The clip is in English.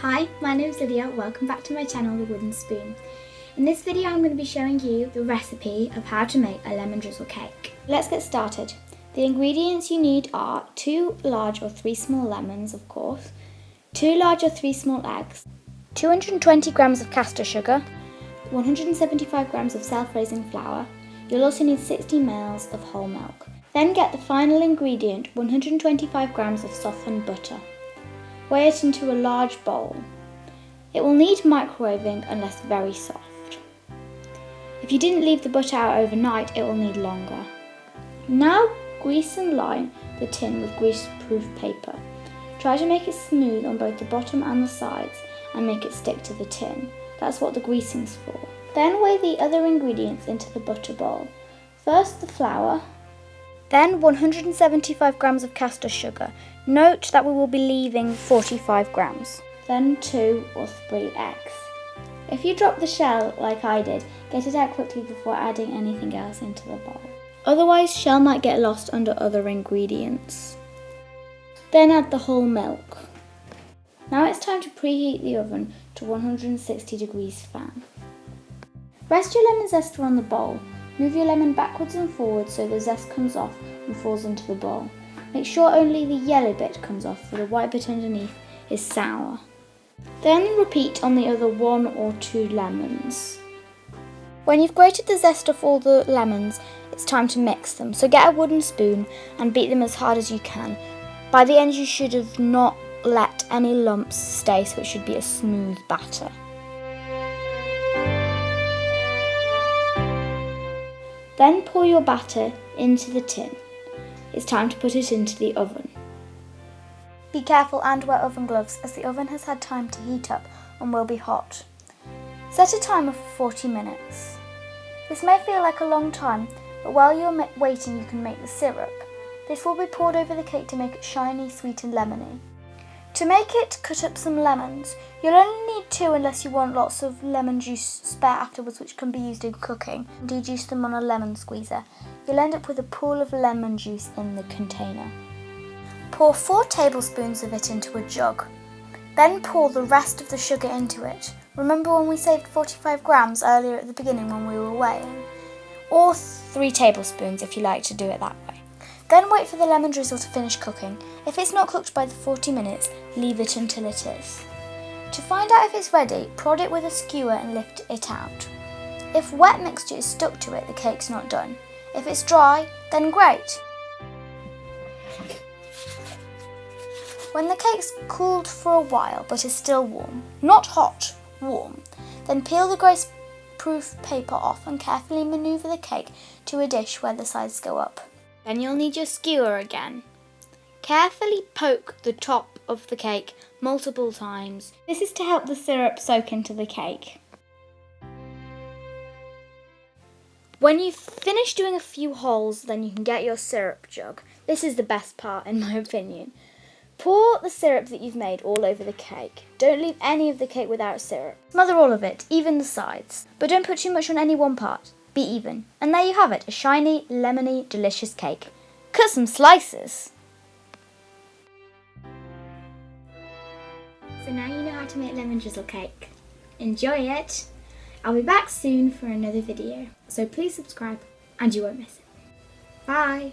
Hi, my name is Lydia. Welcome back to my channel, The Wooden Spoon. In this video I'm going to be showing you the recipe of how to make a lemon drizzle cake. Let's get started. The ingredients you need are 2 large or 3 small lemons, of course, 2 large or 3 small eggs, 220 grams of caster sugar, 175 grams of self-raising flour. You'll also need 60 ml of whole milk. Then get the final ingredient, 125 grams of softened butter. Weigh it into a large bowl. It will need microwaving unless very soft. If you didn't leave the butter out overnight, it will need longer. Now grease and line the tin with grease-proof paper. Try to make it smooth on both the bottom and the sides and make it stick to the tin. That's what the greasing's for. Then weigh the other ingredients into the butter bowl. First the flour, then 175 grams of caster sugar. Note that we will be leaving 45 grams. Then 2 or 3 eggs. If you drop the shell like I did, get it out quickly before adding anything else into the bowl. Otherwise, shell might get lost under other ingredients. Then add the whole milk. Now it's time to preheat the oven to 160 degrees fan. Rest your lemon zester on the bowl. Move your lemon backwards and forwards so the zest comes off and falls into the bowl. Make sure only the yellow bit comes off, for the white bit underneath is sour. Then repeat on the other 1 or 2 lemons. When you've grated the zest off all the lemons, it's time to mix them. So get a wooden spoon and beat them as hard as you can. By the end you should have not let any lumps stay, so it should be a smooth batter. Then pour your batter into the tin. It's time to put it into the oven. Be careful and wear oven gloves, as the oven has had time to heat up and will be hot. Set a timer for 40 minutes. This may feel like a long time, but while you're waiting you can make the syrup. This will be poured over the cake to make it shiny, sweet and lemony. To make it, cut up some lemons. You'll only need 2 unless you want lots of lemon juice spare afterwards, which can be used in cooking. Dejuice them on a lemon squeezer. You'll end up with a pool of lemon juice in the container. Pour 4 tablespoons of it into a jug. Then pour the rest of the sugar into it. Remember when we saved 45 grams earlier at the beginning when we were weighing? Or 3 tablespoons if you like to do it that way. Then wait for the lemon drizzle to finish cooking. If it's not cooked by the 40 minutes, leave it until it is. To find out if it's ready, prod it with a skewer and lift it out. If wet mixture is stuck to it, the cake's not done. If it's dry, then great. When the cake's cooled for a while but is still warm, not hot, warm, then peel the grease-proof paper off and carefully manoeuvre the cake to a dish where the sides go up. Then you'll need your skewer again. Carefully poke the top of the cake multiple times. This is to help the syrup soak into the cake. When you've finished doing a few holes, then you can get your syrup jug. This is the best part in my opinion. Pour the syrup that you've made all over the cake. Don't leave any of the cake without syrup. Smother all of it, even the sides. But don't put too much on any one part. Be even. And there you have it, a shiny, lemony, delicious cake. Cut some slices. So now you know how to make lemon drizzle cake. Enjoy it. I'll be back soon for another video. So please subscribe and you won't miss it. Bye.